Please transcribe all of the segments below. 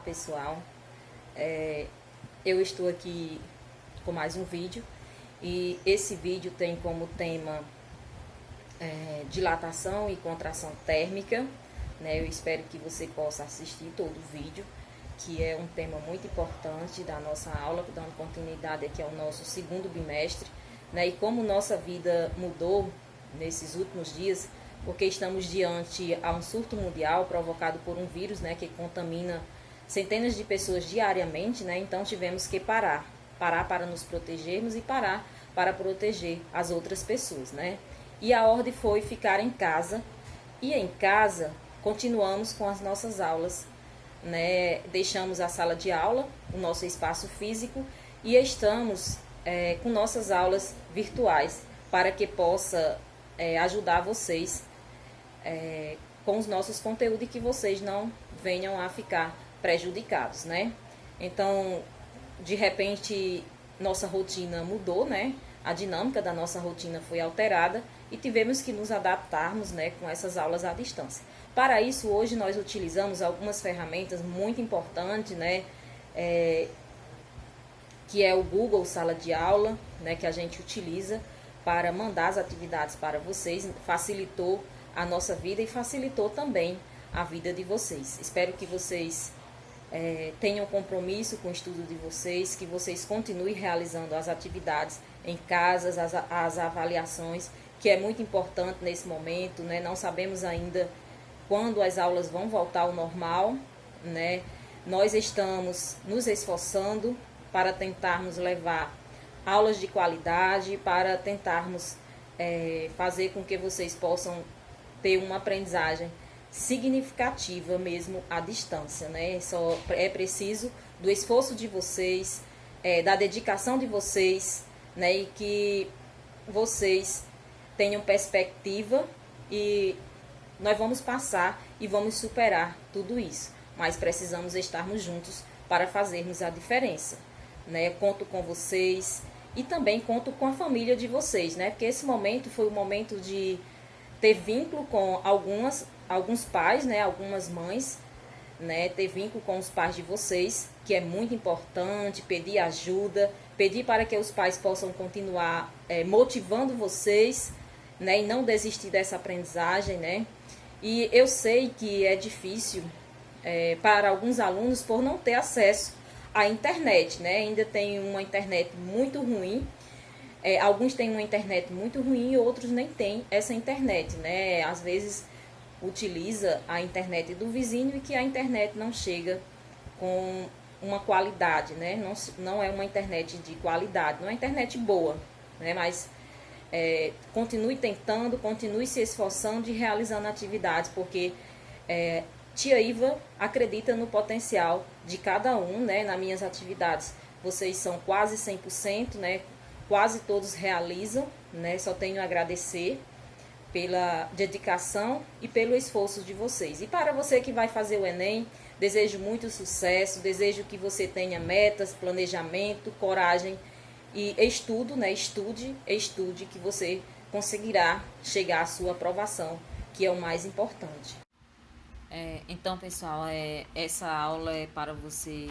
pessoal, eu estou aqui com mais um vídeo e esse vídeo tem como tema dilatação e contração térmica, né? Eu espero que você possa assistir todo o vídeo, que é um tema muito importante da nossa aula, dando continuidade aqui ao nosso segundo bimestre, né? E como nossa vida mudou nesses últimos dias, porque estamos diante a um surto mundial provocado por um vírus, né, que contamina centenas de pessoas diariamente, né? Então tivemos que parar para nos protegermos e parar para proteger as outras pessoas, né? E a ordem foi ficar em casa, e em casa continuamos com as nossas aulas, né? Deixamos a sala de aula, o nosso espaço físico, e estamos com nossas aulas virtuais para que possa ajudar vocês com os nossos conteúdos e que vocês não venham a ficar prejudicados, né? Então, de repente, nossa rotina mudou, né? A dinâmica da nossa rotina foi alterada e tivemos que nos adaptarmos, né, com essas aulas à distância. Para isso, hoje nós utilizamos algumas ferramentas muito importantes, né? Que é o Google Sala de Aula, né, que a gente utiliza para mandar as atividades para vocês, facilitou a nossa vida e facilitou também a vida de vocês. Espero que vocês tenham compromisso com o estudo de vocês, que vocês continuem realizando as atividades em casa, as avaliações, que é muito importante nesse momento, né? Não sabemos ainda quando as aulas vão voltar ao normal, né? Nós estamos nos esforçando para tentarmos levar aulas de qualidade, para tentarmos fazer com que vocês possam ter uma aprendizagem significativa mesmo à distância, né? Só é preciso do esforço de vocês, da dedicação de vocês, né? E que vocês tenham perspectiva e nós vamos passar e vamos superar tudo isso. Mas precisamos estarmos juntos para fazermos a diferença, né? Conto com vocês e também conto com a família de vocês, né? Porque esse momento foi o momento de ter vínculo com alguns pais, né? Algumas mães, né? Ter vínculo com os pais de vocês, que é muito importante, pedir ajuda, pedir para que os pais possam continuar motivando vocês, né? E não desistir dessa aprendizagem, né? E eu sei que é difícil para alguns alunos por não ter acesso à internet, né? Ainda tem uma internet muito ruim. Alguns têm uma internet muito ruim e outros nem têm essa internet, né? Às vezes utiliza a internet do vizinho e que a internet não chega com uma qualidade, né? Não é uma internet de qualidade, não é uma internet boa, né? Mas continue tentando, continue se esforçando e realizando atividades, porque Tia Iva acredita no potencial de cada um, né? Nas minhas atividades, vocês são quase 100%, né? Quase todos realizam, né? Só tenho a agradecer pela dedicação e pelo esforço de vocês. E para você que vai fazer o Enem, desejo muito sucesso, desejo que você tenha metas, planejamento, coragem e estudo, né? Estude, que você conseguirá chegar à sua aprovação, que é o mais importante. Então, pessoal, essa aula é para você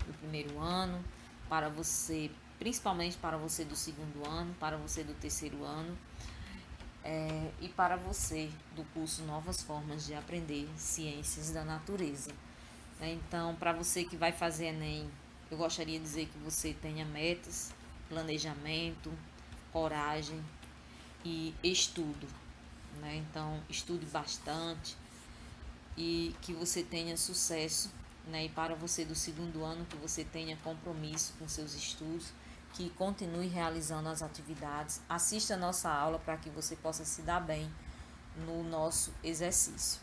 do primeiro ano, para você, principalmente para você do segundo ano, para você do terceiro ano, e para você do curso Novas Formas de Aprender Ciências da Natureza. Então, para você que vai fazer Enem, eu gostaria de dizer que você tenha metas, planejamento, coragem e estudo, né? Então, estude bastante e que você tenha sucesso, né? E para você do segundo ano, que você tenha compromisso com seus estudos, que continue realizando as atividades, assista a nossa aula para que você possa se dar bem no nosso exercício.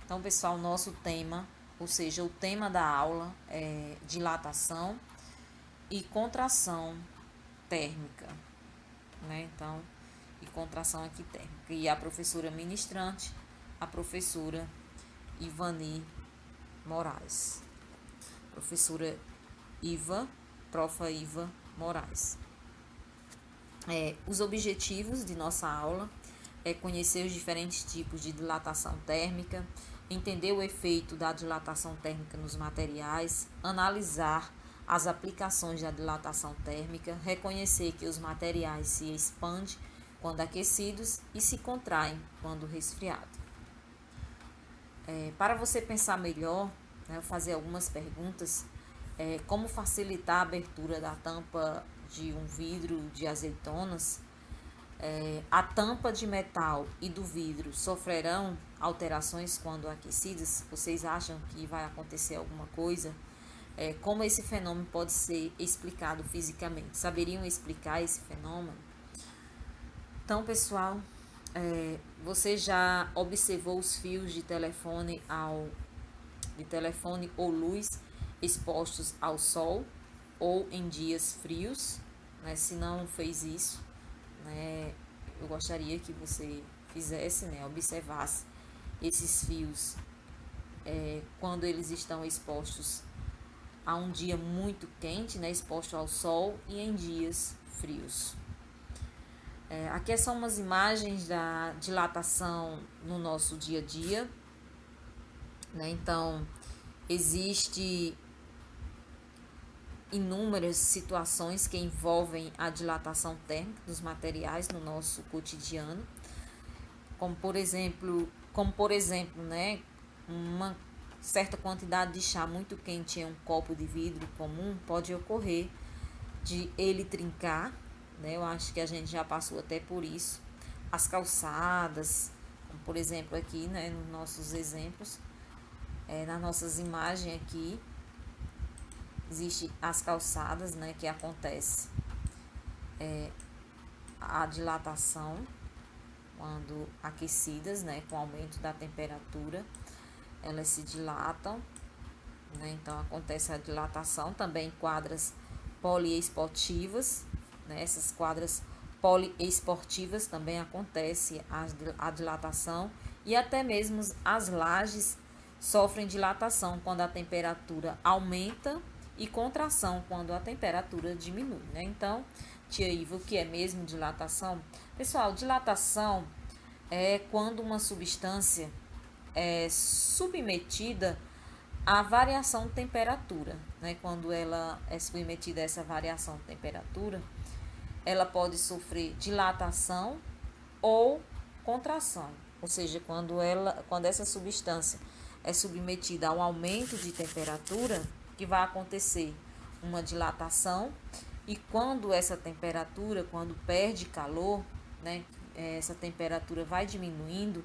Então, pessoal, nosso tema, ou seja, o tema da aula é dilatação e contração térmica, né? Então, e contração aqui térmica. E a professora ministrante, a professora Ivani Moraes. Professora Profa Iva Moraes. Os objetivos de nossa aula é conhecer os diferentes tipos de dilatação térmica, entender o efeito da dilatação térmica nos materiais, analisar as aplicações da dilatação térmica, reconhecer que os materiais se expandem quando aquecidos e se contraem quando resfriados. Para você pensar melhor, né, eu vou fazer algumas perguntas. Como facilitar a abertura da tampa de um vidro de azeitonas? A tampa de metal e do vidro sofrerão alterações quando aquecidas? Vocês acham que vai acontecer alguma coisa? Como esse fenômeno pode ser explicado fisicamente? Saberiam explicar esse fenômeno? Então, pessoal, você já observou os fios de telefone ou luz expostos ao sol ou em dias frios, né? Se não fez isso, né, eu gostaria que você fizesse, né, observasse esses fios quando eles estão expostos a um dia muito quente, né, exposto ao sol, e em dias frios. Aqui são umas imagens da dilatação no nosso dia a dia, né? Então, existe inúmeras situações que envolvem a dilatação térmica dos materiais no nosso cotidiano, como por exemplo, né, uma certa quantidade de chá muito quente em um copo de vidro comum pode ocorrer de ele trincar, né? Eu acho que a gente já passou até por isso. As calçadas, como por exemplo aqui, né, nos nossos exemplos, nas nossas imagens aqui, existe as calçadas, né, que acontece a dilatação quando aquecidas, né, com o aumento da temperatura, elas se dilatam, né? Então acontece a dilatação. Também quadras poliesportivas, né? Essas quadras poliesportivas também acontece a dilatação, e até mesmo as lajes sofrem dilatação quando a temperatura aumenta e contração quando a temperatura diminui, né? Então, tia Iva, o que é mesmo dilatação? Pessoal, dilatação é quando uma substância é submetida à variação de temperatura, né? Quando ela é submetida a essa variação de temperatura, ela pode sofrer dilatação ou contração, ou seja, quando essa substância é submetida a um aumento de temperatura, que vai acontecer uma dilatação, e quando essa temperatura, quando perde calor, né, essa temperatura vai diminuindo,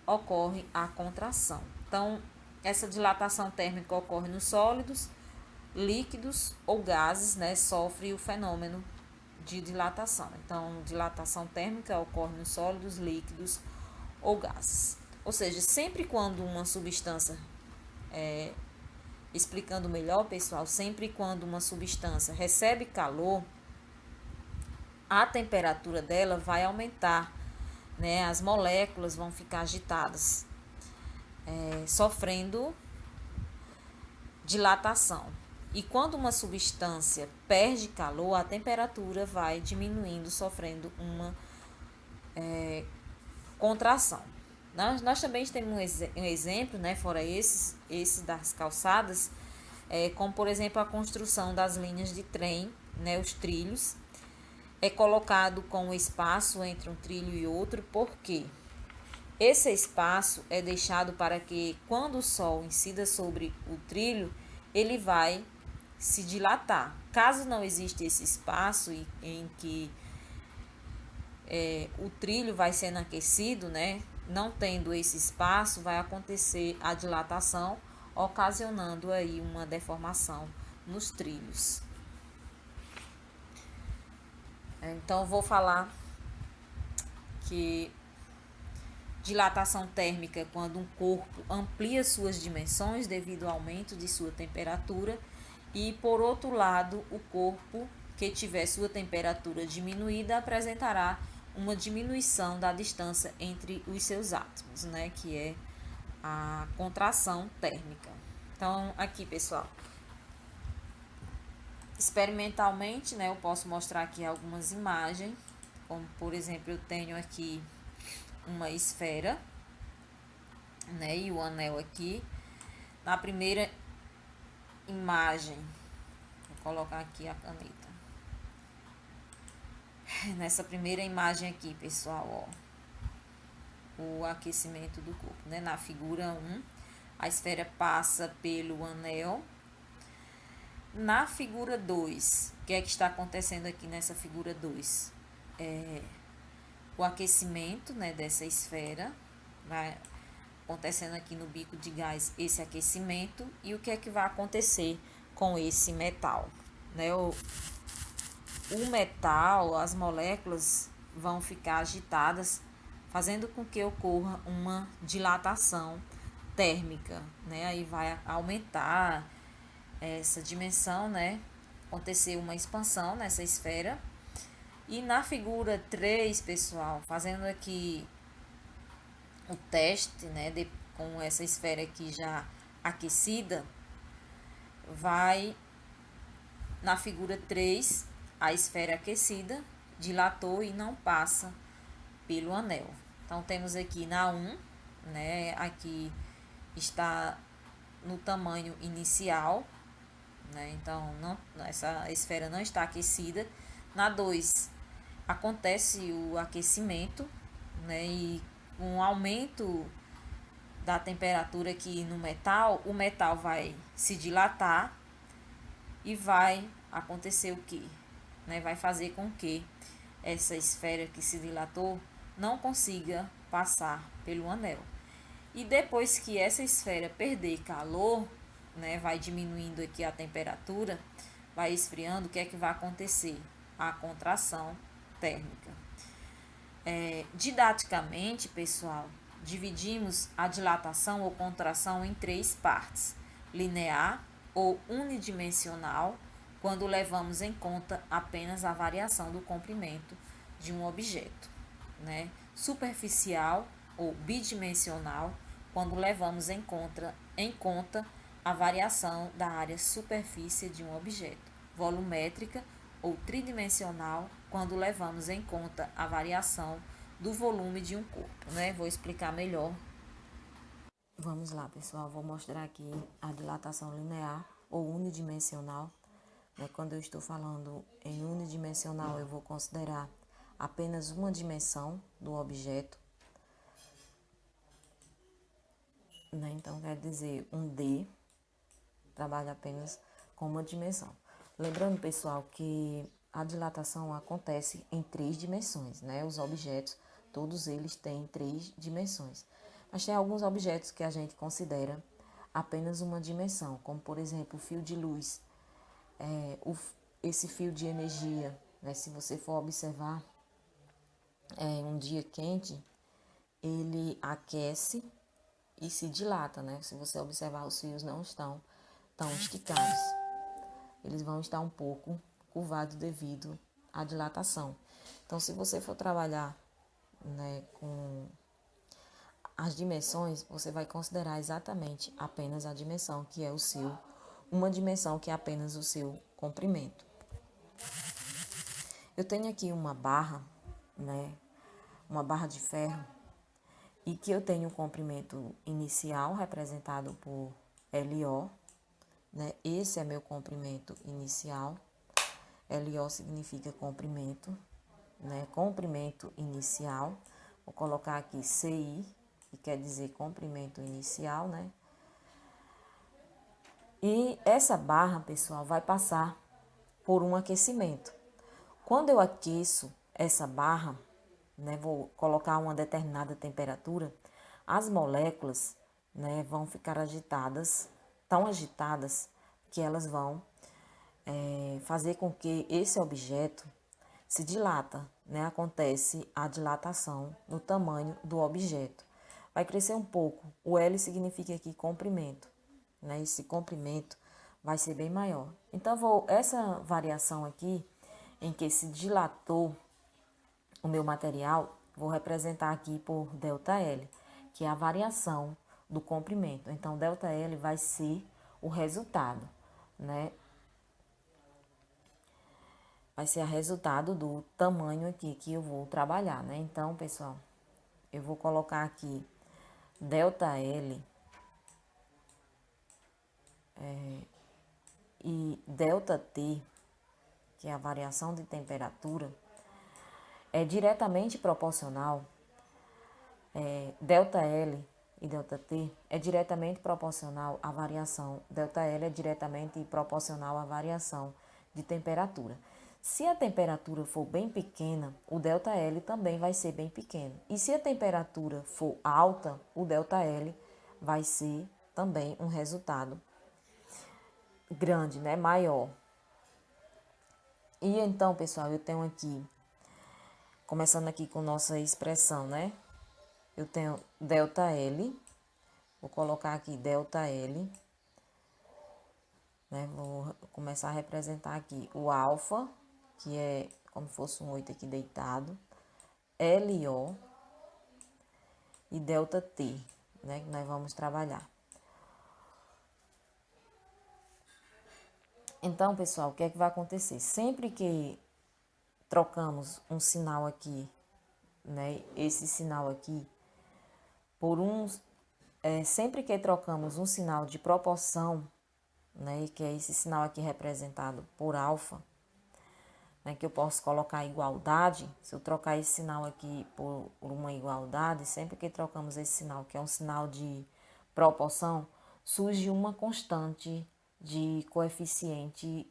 ocorre a contração. Então, essa dilatação térmica ocorre nos sólidos, líquidos ou gases, né, sofre o fenômeno de dilatação. Então, dilatação térmica ocorre nos sólidos, líquidos ou gases. Ou seja, sempre quando uma substância, explicando melhor, pessoal, sempre quando uma substância recebe calor, a temperatura dela vai aumentar, né? As moléculas vão ficar agitadas, sofrendo dilatação. E quando uma substância perde calor, a temperatura vai diminuindo, sofrendo uma contração. Nós também temos um exemplo, né, fora esse das calçadas, como por exemplo a construção das linhas de trem, né, os trilhos. É colocado com um espaço entre um trilho e outro, porque esse espaço é deixado para que, quando o sol incida sobre o trilho, ele vai se dilatar. Caso não exista esse espaço em que o trilho vai sendo aquecido, né? Não tendo esse espaço, vai acontecer a dilatação, ocasionando aí uma deformação nos trilhos. Então, vou falar que dilatação térmica é quando um corpo amplia suas dimensões devido ao aumento de sua temperatura, e, por outro lado, o corpo que tiver sua temperatura diminuída apresentará uma diminuição da distância entre os seus átomos, né, que é a contração térmica. Então, aqui, pessoal, experimentalmente, né, eu posso mostrar aqui algumas imagens, como por exemplo, eu tenho aqui uma esfera, né? E o anel aqui. Na primeira imagem, vou colocar aqui a caneta. Nessa primeira imagem aqui, pessoal, ó, o aquecimento do corpo, né? Na figura 1, a esfera passa pelo anel. Na figura 2, o que é que está acontecendo aqui nessa figura 2? O aquecimento, né, dessa esfera, vai acontecendo aqui no bico de gás esse aquecimento, e o que é que vai acontecer com esse metal, né? O metal, as moléculas vão ficar agitadas, fazendo com que ocorra uma dilatação térmica, né? Aí vai aumentar essa dimensão, né? Acontecer uma expansão nessa esfera. E na figura 3, pessoal, fazendo aqui o teste, né, com essa esfera aqui já aquecida, vai na figura 3, a esfera aquecida dilatou e não passa pelo anel. Então temos aqui na 1, né, aqui está no tamanho inicial, né, então não, essa esfera não está aquecida. Na 2 acontece o aquecimento, né, e com o aumento da temperatura aqui no metal, o metal vai se dilatar e vai acontecer o que? Né? Vai fazer com que essa esfera que se dilatou não consiga passar pelo anel. E depois que essa esfera perder calor, né, vai diminuindo aqui a temperatura, vai esfriando, o que é que vai acontecer? A contração térmica. Didaticamente, pessoal, dividimos a dilatação ou contração em 3 partes: linear ou unidimensional, quando levamos em conta apenas a variação do comprimento de um objeto, né? Superficial ou bidimensional, quando levamos em conta a variação da área superfície de um objeto. Volumétrica ou tridimensional, quando levamos em conta a variação do volume de um corpo, né? Vou explicar melhor. Vamos lá, pessoal, vou mostrar aqui a dilatação linear ou unidimensional. Quando eu estou falando em unidimensional, eu vou considerar apenas uma dimensão do objeto, né? Então, quer dizer, um D trabalha apenas com uma dimensão. Lembrando, pessoal, que a dilatação acontece em 3 dimensões, né? Os objetos, todos eles têm 3 dimensões. Mas tem alguns objetos que a gente considera apenas uma dimensão, como, por exemplo, o fio de luz. Esse fio de energia, né? Se você for observar, um dia quente, ele aquece e se dilata, né? Se você observar, os fios não estão tão esticados. Eles vão estar um pouco curvados devido à dilatação. Então, se você for trabalhar, né, com as dimensões, você vai considerar exatamente apenas a dimensão que é uma dimensão que é apenas o seu comprimento. Eu tenho aqui uma barra, né, uma barra de ferro, e que eu tenho um comprimento inicial representado por LO, né? Esse é meu comprimento inicial. LO significa comprimento, né? Comprimento inicial. Vou colocar aqui CI, que quer dizer comprimento inicial, né? E essa barra, pessoal, vai passar por um aquecimento. Quando eu aqueço essa barra, né, vou colocar uma determinada temperatura, as moléculas, né, vão ficar agitadas, tão agitadas que elas vão fazer com que esse objeto se dilata, né? Acontece a dilatação no tamanho do objeto. Vai crescer um pouco. O L significa aqui comprimento, né? Esse comprimento vai ser bem maior. Então, essa variação aqui, em que se dilatou o meu material, vou representar aqui por ΔL, que é a variação do comprimento. Então, ΔL vai ser o resultado, né? Vai ser o resultado do tamanho aqui que eu vou trabalhar, né? Então, pessoal, eu vou colocar aqui ΔL e ΔT, que é a variação de temperatura, é diretamente proporcional, ΔL e ΔT é diretamente proporcional à variação, ΔL é diretamente proporcional à variação de temperatura. Se a temperatura for bem pequena, o ΔL também vai ser bem pequeno. E se a temperatura for alta, o ΔL vai ser também um resultado grande, né? Maior. E então, pessoal, eu tenho aqui, começando aqui com nossa expressão, né? Eu tenho ΔL, vou colocar aqui ΔL, né? Vou começar a representar aqui o alfa, que é como se fosse um 8 aqui deitado, LO e ΔT, né? Que nós vamos trabalhar. Então, pessoal, o que é que vai acontecer? Sempre que trocamos um sinal aqui, né? Esse sinal aqui, por sempre que trocamos um sinal de proporção, né? Que é esse sinal aqui representado por alfa, né, que eu posso colocar igualdade, se eu trocar esse sinal aqui por uma igualdade, sempre que trocamos esse sinal, que é um sinal de proporção, surge uma constante de coeficiente,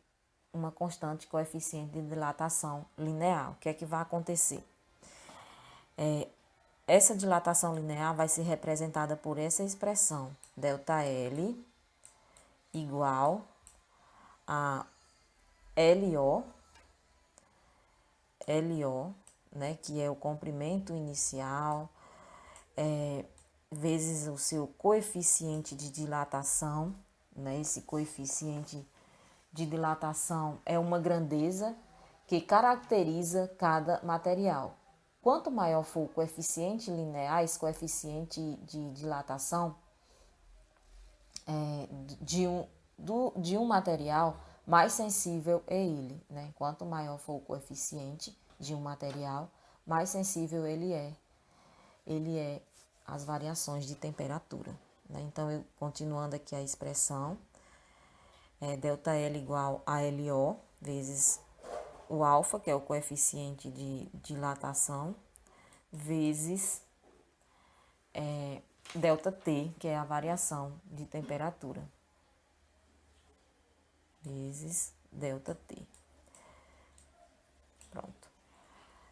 uma constante coeficiente de dilatação linear. O que é que vai acontecer? Essa dilatação linear vai ser representada por essa expressão, ΔL igual a LO, né, que é o comprimento inicial, vezes o seu coeficiente de dilatação, né, esse coeficiente de dilatação é uma grandeza que caracteriza cada material. Quanto maior for o coeficiente linear, esse coeficiente de dilatação de um material, mais sensível é ele, né? Quanto maior for o coeficiente de um material, mais sensível ele é às variações de temperatura, né? Então, continuando aqui a expressão, ΔL igual a LO vezes o alfa, que é o coeficiente de dilatação, vezes ΔT, que é a variação de temperatura, vezes ΔT. Pronto.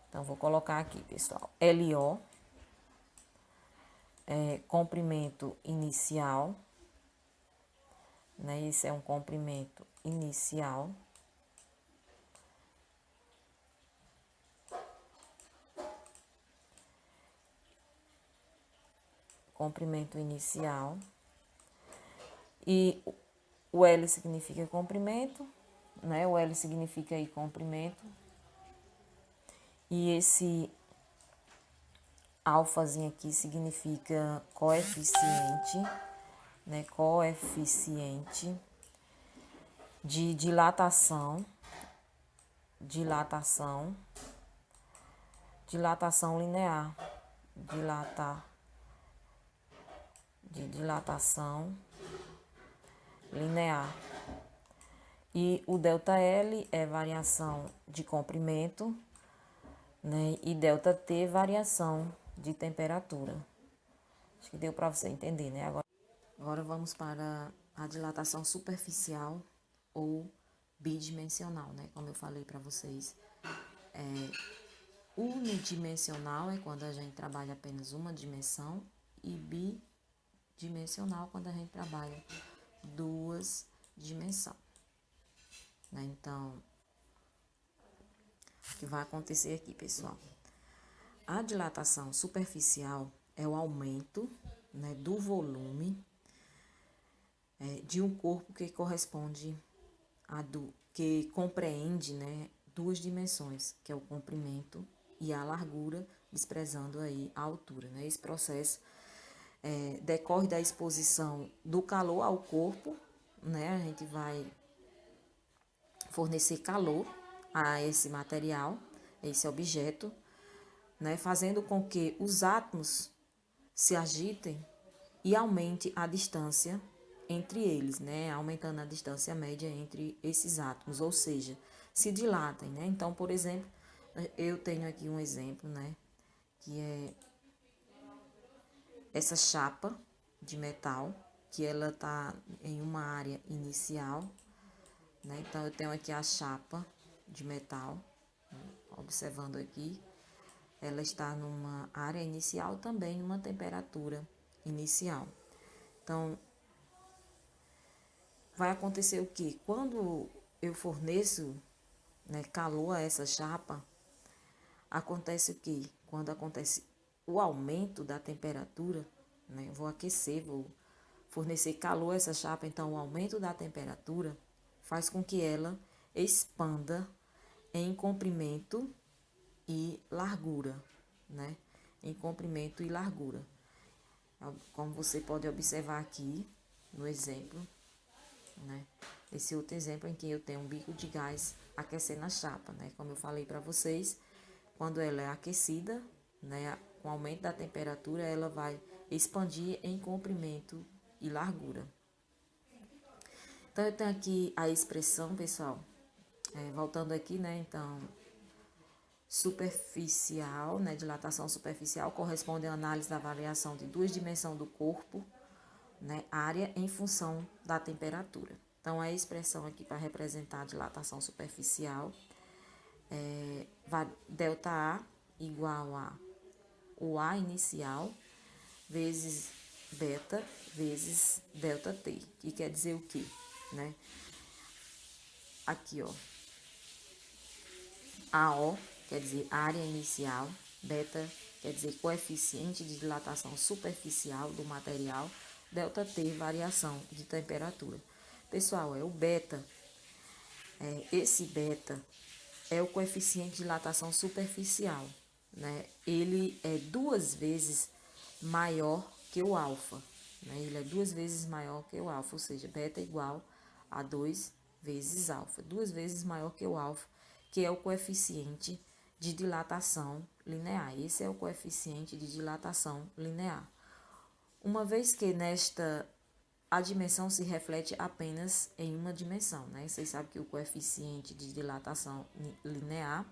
Então, vou colocar aqui, pessoal, LO, comprimento inicial, né? Esse é um comprimento inicial. Comprimento inicial. E o L significa comprimento, né? O L significa aí comprimento. E esse alfazinho aqui significa coeficiente, né? Coeficiente de dilatação linear, dilatação linear. E o ΔL é variação de comprimento, né? E ΔT variação de temperatura. Acho que deu para você entender, né? Agora vamos para a dilatação superficial ou bidimensional, né? Como eu falei para vocês, unidimensional é quando a gente trabalha apenas uma dimensão e bidimensional quando a gente trabalha duas dimensões, né? Então, o que vai acontecer aqui, pessoal? A dilatação superficial é o aumento, né, do volume de um corpo que corresponde que compreende, né, duas dimensões, que é o comprimento e a largura, desprezando aí a altura, né? Esse processo decorre da exposição do calor ao corpo, né? A gente vai fornecer calor a esse material, esse objeto, né? Fazendo com que os átomos se agitem, e aumente a distância entre eles, né? Aumentando a distância média entre esses átomos, ou seja, se dilatem, né? Então, por exemplo, eu tenho aqui um exemplo, né? Que é essa chapa de metal, que ela tá em uma área inicial, né? Então, eu tenho aqui a chapa de metal, né? Observando aqui, ela está numa área inicial, também numa temperatura inicial. Então, vai acontecer o quê? Quando eu forneço, né, calor a essa chapa, acontece o quê? Quando acontece o aumento da temperatura, né, vou aquecer, vou fornecer calor a essa chapa, então o aumento da temperatura faz com que ela expanda em comprimento e largura, né? Em comprimento e largura. Como você pode observar aqui no exemplo, né? Esse outro exemplo em que eu tenho um bico de gás aquecendo a chapa, né? Como eu falei para vocês, quando ela é aquecida, né? Com o aumento da temperatura, ela vai expandir em comprimento e largura. Então, eu tenho aqui a expressão, pessoal, voltando aqui, né? Então, superficial, né? Dilatação superficial corresponde à análise da variação de duas dimensões do corpo, né? Área em função da temperatura. Então, a expressão aqui para representar a dilatação superficial é ΔA igual a o A inicial vezes beta vezes ΔT, que quer dizer o quê, né? Aqui, ó, AO quer dizer área inicial, beta quer dizer coeficiente de dilatação superficial do material, ΔT variação de temperatura. Pessoal, o beta, esse beta é o coeficiente de dilatação superficial, né? Ele é 2 vezes maior que o alfa, né? Ele é 2 vezes maior que o alfa, ou seja, beta igual a 2 vezes alfa, 2 vezes maior que o alfa, que é o coeficiente de dilatação linear. Esse é o coeficiente de dilatação linear. Uma vez que a dimensão se reflete apenas em uma dimensão, né? Vocês sabem que o coeficiente de dilatação linear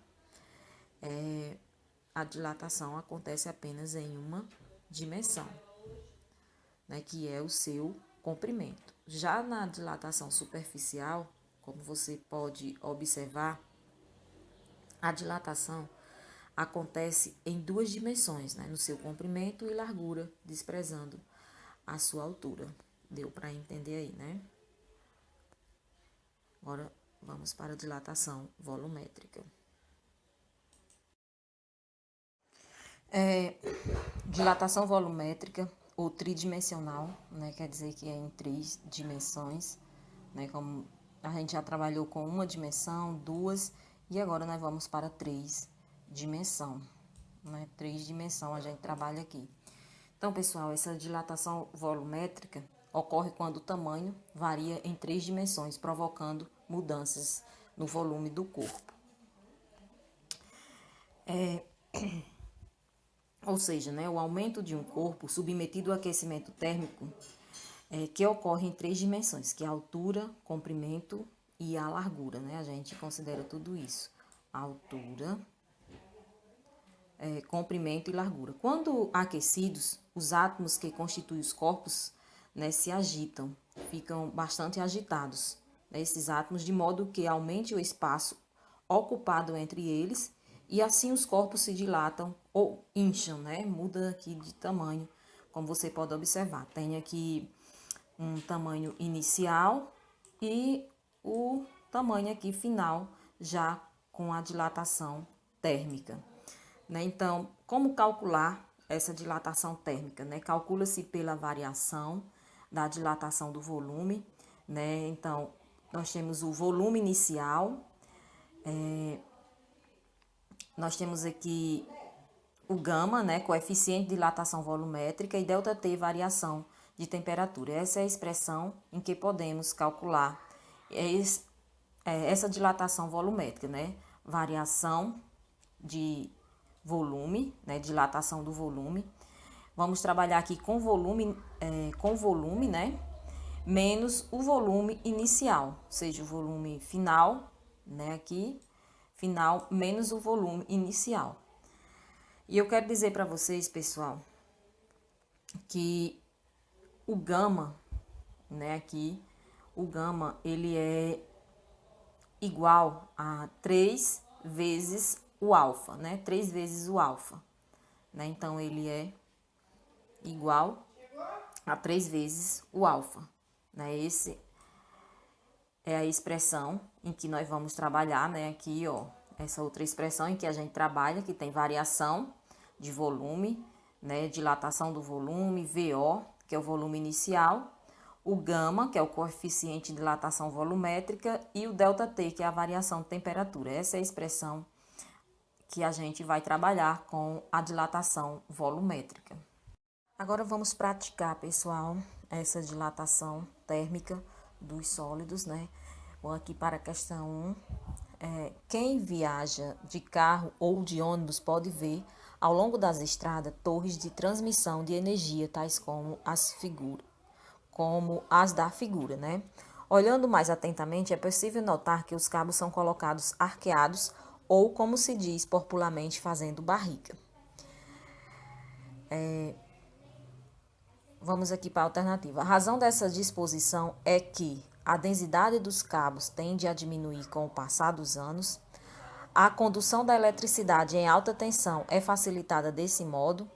a dilatação acontece apenas em uma dimensão, né? Que é o seu comprimento. Já na dilatação superficial, como você pode observar, a dilatação acontece em duas dimensões, né? No seu comprimento e largura, desprezando a sua altura. Deu para entender aí, né? Agora vamos para a dilatação volumétrica. Dilatação volumétrica ou tridimensional, né? Quer dizer que é em 3 dimensões, né? Como a gente já trabalhou com uma dimensão, 2, e agora nós vamos para 3 dimensão, né? 3 dimensão a gente trabalha aqui. Então, pessoal, essa dilatação volumétrica ocorre quando o tamanho varia em 3 dimensões, provocando mudanças no volume do corpo. Ou seja, né, o aumento de um corpo submetido ao aquecimento térmico que ocorre em 3 dimensões, que é a altura, comprimento e a largura, né? A gente considera tudo isso. A altura, comprimento e largura. Quando aquecidos, os átomos que constituem os corpos, né, se agitam, ficam bastante agitados, né, esses átomos, de modo que aumente o espaço ocupado entre eles e assim os corpos se dilatam ou incham, né? Muda aqui de tamanho, como você pode observar. Tem aqui um tamanho inicial e o tamanho aqui final, já com a dilatação térmica, né? Então, como calcular essa dilatação térmica, né? Calcula-se pela variação da dilatação do volume, né? Então, nós temos o volume inicial, nós temos aqui o gama, né? Coeficiente de dilatação volumétrica, e ΔT, variação de temperatura. Essa é a expressão em que podemos calcular essa dilatação volumétrica, né? Variação de volume, né? Dilatação do volume, Vamos trabalhar aqui com volume, né? Menos o volume inicial, ou seja, o volume final, né? Aqui, final, menos o volume inicial. E eu quero dizer para vocês, pessoal, que o gama, né? Aqui, o gama, ele é igual a 3 vezes o alfa, né? 3 vezes o alfa, né? Então, ele é igual a 3 vezes o alfa, né? Esse é a expressão em que nós vamos trabalhar, né? Aqui, ó, essa outra expressão em que a gente trabalha, que tem variação de volume, né? Dilatação do volume, VO, que é o volume inicial, o gama, que é o coeficiente de dilatação volumétrica, e o ΔT, que é a variação de temperatura. Essa é a expressão que a gente vai trabalhar com a dilatação volumétrica. Agora vamos praticar, pessoal, essa dilatação térmica dos sólidos, né? Vou aqui para a questão 1. Quem viaja de carro ou de ônibus pode ver, ao longo das estradas, torres de transmissão de energia, tais como as da figura, né? Olhando mais atentamente, é possível notar que os cabos são colocados arqueados ou, como se diz popularmente, fazendo barriga. Vamos aqui para a alternativa. A razão dessa disposição é que a densidade dos cabos tende a diminuir com o passar dos anos. A condução da eletricidade em alta tensão é facilitada desse modo.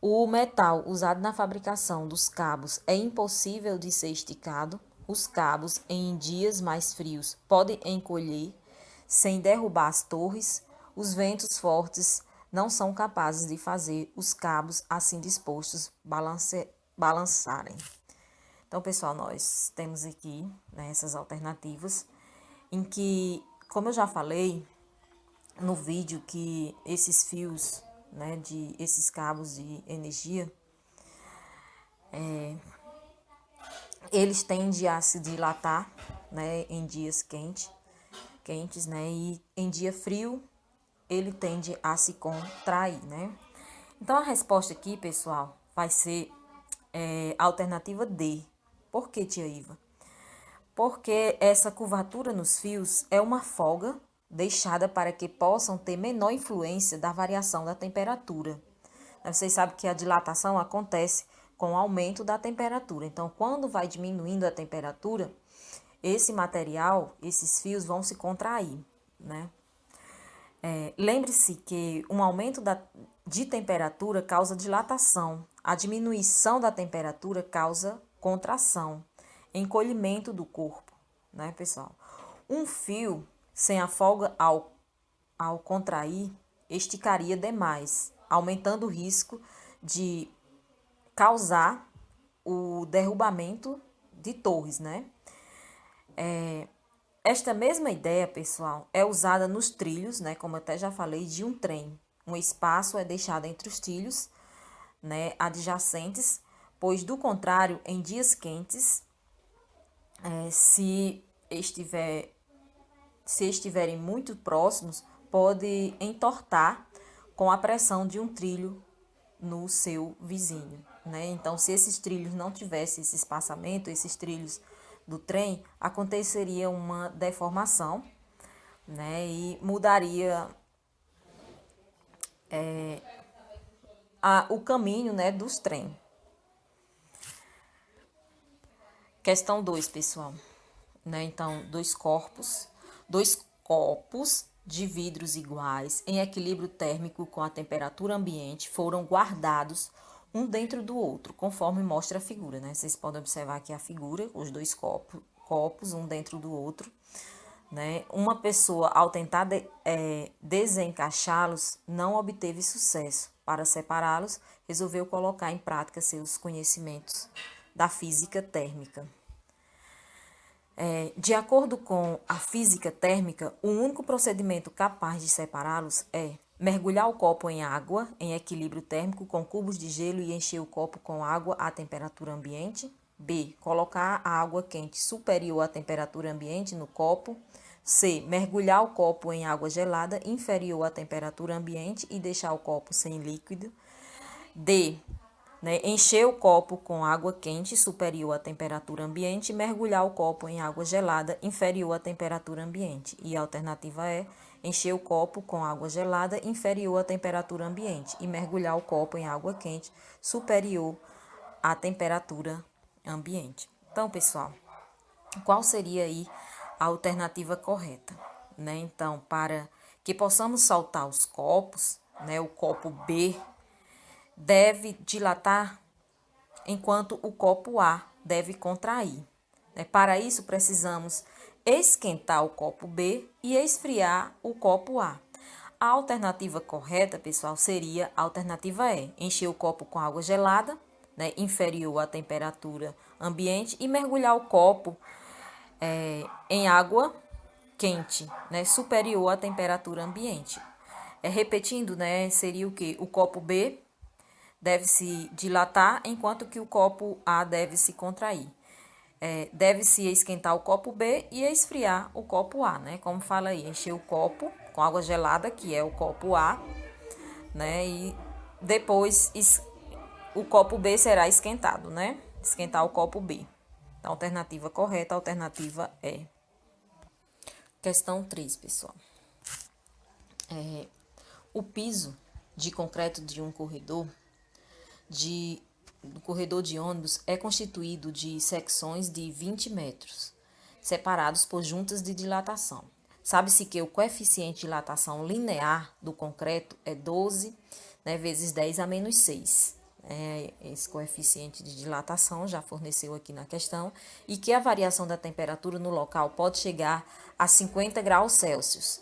O metal usado na fabricação dos cabos é impossível de ser esticado. Os cabos, em dias mais frios, podem encolher sem derrubar as torres. Os ventos fortes não são capazes de fazer os cabos assim dispostos balançarem. Então, pessoal, nós temos aqui, né, essas alternativas em que, como eu já falei no vídeo, que esses fios, né, esses cabos de energia, eles tendem a se dilatar, né, em dias quentes, né, e em dia frio ele tende a se contrair, né. Então, a resposta aqui, pessoal, vai ser a alternativa D. Por que, tia Iva? Porque essa curvatura nos fios é uma folga deixada para que possam ter menor influência da variação da temperatura. Vocês sabem que a dilatação acontece com o aumento da temperatura. Então, quando vai diminuindo a temperatura, esse material, esses fios vão se contrair, né? Lembre-se que um aumento de temperatura causa dilatação. A diminuição da temperatura causa contração, encolhimento do corpo, né, pessoal? Um fio sem a folga ao contrair esticaria demais, aumentando o risco de causar o derrubamento de torres, né? Esta mesma ideia, pessoal, é usada nos trilhos, né, como eu até já falei, de um trem. Um espaço é deixado entre os trilhos, né, adjacentes, pois, do contrário, em dias quentes, se estiverem muito próximos, pode entortar com a pressão de um trilho no seu vizinho, né? Então, se esses trilhos não tivessem esse espaçamento, esses trilhos do trem, aconteceria uma deformação, né? E mudaria o caminho, né, dos trens. Questão 2, pessoal. Né? Então, dois copos de vidros iguais em equilíbrio térmico com a temperatura ambiente foram guardados um dentro do outro, conforme mostra a figura, né? Vocês podem observar aqui a figura, os dois copos, um dentro do outro, né? Uma pessoa, ao tentar desencaixá-los, não obteve sucesso. Para separá-los, resolveu colocar em prática seus conhecimentos da física térmica. De acordo com a física térmica, o único procedimento capaz de separá-los é mergulhar o copo em água, em equilíbrio térmico, com cubos de gelo e encher o copo com água à temperatura ambiente. B. Colocar a água quente superior à temperatura ambiente no copo. C. Mergulhar o copo em água gelada inferior à temperatura ambiente e deixar o copo sem líquido. D. né? Encher o copo com água quente superior à temperatura ambiente e mergulhar o copo em água gelada inferior à temperatura ambiente. E a alternativa é encher o copo com água gelada inferior à temperatura ambiente e mergulhar o copo em água quente superior à temperatura ambiente. Então, pessoal, qual seria aí a alternativa correta, né? Então, para que possamos saltar os copos, né, o copo B deve dilatar enquanto o copo A deve contrair, né? Para isso, precisamos esquentar o copo B e esfriar o copo A. A alternativa correta, pessoal, seria a alternativa E, encher o copo com água gelada, né, inferior à temperatura ambiente e mergulhar o copo em água quente, né, superior à temperatura ambiente. Repetindo, né, seria o que? O copo B deve se dilatar, enquanto que o copo A deve se contrair. Deve-se esquentar o copo B e esfriar o copo A, né? Como fala aí, encher o copo com água gelada, que é o copo A, né? E depois o copo B será esquentado, né? Esquentar o copo B. Então, a alternativa correta, a alternativa é. Questão 3, pessoal. O piso de concreto de um corredor de ônibus é constituído de secções de 20 metros, separados por juntas de dilatação. Sabe-se que o coeficiente de dilatação linear do concreto é 12, né, vezes 10 a menos 6. Esse coeficiente de dilatação já forneceu aqui na questão, e que a variação da temperatura no local pode chegar a 50 graus Celsius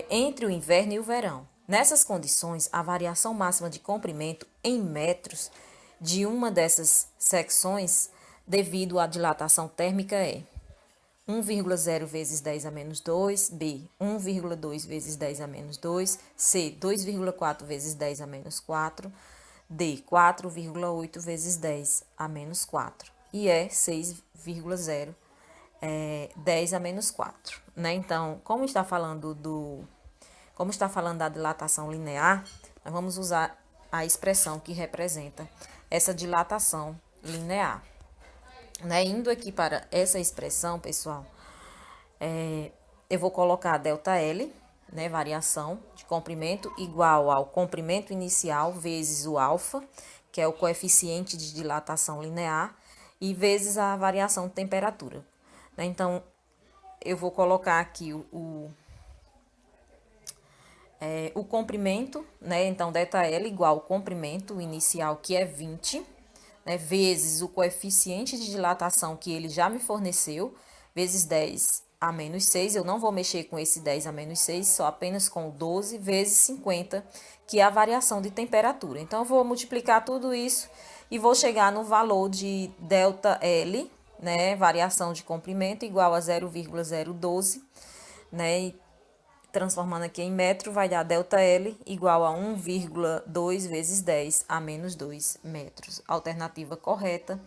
entre o inverno e o verão. Nessas condições, a variação máxima de comprimento em metros de uma dessas secções, devido à dilatação térmica, é 1,0 vezes 10 a menos 2, B, 1,2 vezes 10 a menos 2, C, 2,4 vezes 10 a menos 4, D, 4,8 vezes 10 a menos 4. E 6,0, 10 a menos 4. Né? Então, como está falando da dilatação linear, nós vamos usar a expressão que representa essa dilatação linear. Né? Indo aqui para essa expressão, pessoal, eu vou colocar ΔL, né, variação de comprimento, igual ao comprimento inicial vezes o alfa, que é o coeficiente de dilatação linear, e vezes a variação de temperatura. Né? Então, eu vou colocar aqui o comprimento, né? Então, ΔL igual ao comprimento inicial, que é 20, né, vezes o coeficiente de dilatação que ele já me forneceu, vezes 10 a menos 6, eu não vou mexer com esse 10 a menos 6, só apenas com 12 vezes 50, que é a variação de temperatura. Então, eu vou multiplicar tudo isso e vou chegar no valor de ΔL, né, variação de comprimento, igual a 0,012, né, e transformando aqui em metro, vai dar ΔL igual a 1,2 vezes 10 a menos 2 metros. A alternativa correta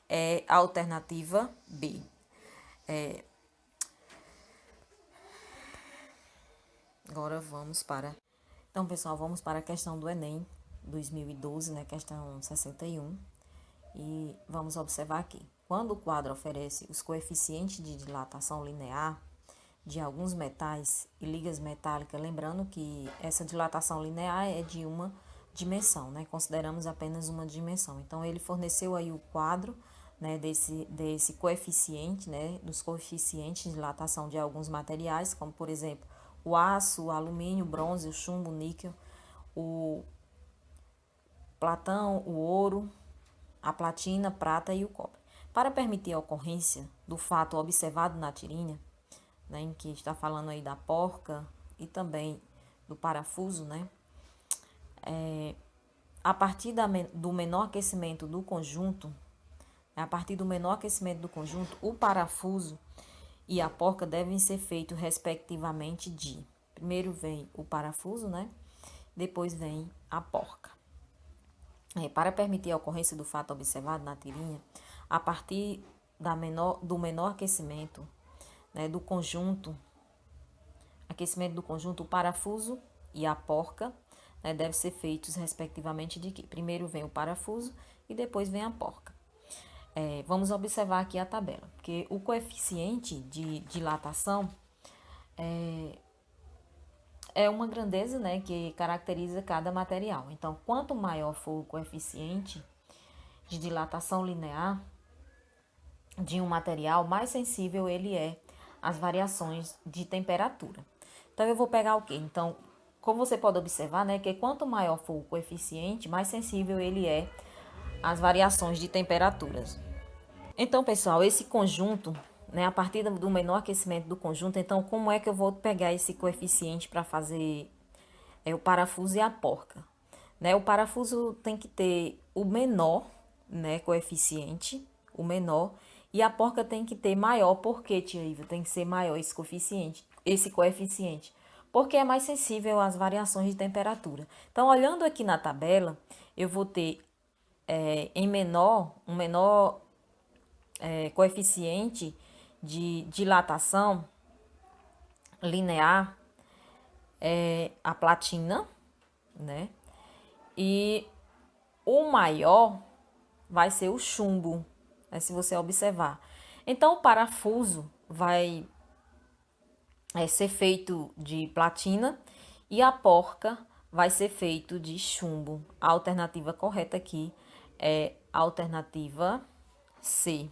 é a alternativa B. Agora vamos para... Então, pessoal, vamos para a questão do Enem 2012, né? Questão 61. E vamos observar aqui. Quando o quadro oferece os coeficientes de dilatação linear de alguns metais e ligas metálicas, lembrando que essa dilatação linear é de uma dimensão, né? Consideramos apenas uma dimensão. Então, ele forneceu aí o quadro, né, desse coeficiente, né, dos coeficientes de dilatação de alguns materiais, como, por exemplo, o aço, o alumínio, o bronze, o chumbo, o níquel, o platão, o ouro, a platina, prata e o cobre. Para permitir a ocorrência do fato observado na tirinha, né, em que está falando aí da porca e também do parafuso, né, a partir do menor aquecimento do conjunto, o parafuso e a porca devem ser feitos respectivamente de... Primeiro vem o parafuso, né, depois vem a porca. Para permitir a ocorrência do fato observado na tirinha, a partir do menor aquecimento, né, do conjunto, o parafuso e a porca, né, devem ser feitos respectivamente de que? Primeiro vem o parafuso e depois vem a porca. Vamos observar aqui a tabela, porque o coeficiente de dilatação é uma grandeza, né, que caracteriza cada material. Então, quanto maior for o coeficiente de dilatação linear de um material, mais sensível ele é às variações de temperatura. Então, eu vou pegar o quê? Então, como você pode observar, né, que quanto maior for o coeficiente, mais sensível ele é às variações de temperaturas. Então, pessoal, esse conjunto, né, a partir do menor aquecimento do conjunto, então, como é que eu vou pegar esse coeficiente para fazer o parafuso e a porca? Né, o parafuso tem que ter o menor, né, coeficiente, o menor, e a porca tem que ter maior. Por que, tia Iva? Tem que ser maior esse coeficiente, porque é mais sensível às variações de temperatura. Então, olhando aqui na tabela, eu vou ter um menor coeficiente de dilatação linear a platina, né? E o maior vai ser o chumbo, né, se você observar. Então, o parafuso vai ser feito de platina e a porca vai ser feito de chumbo. A alternativa correta aqui é a alternativa C.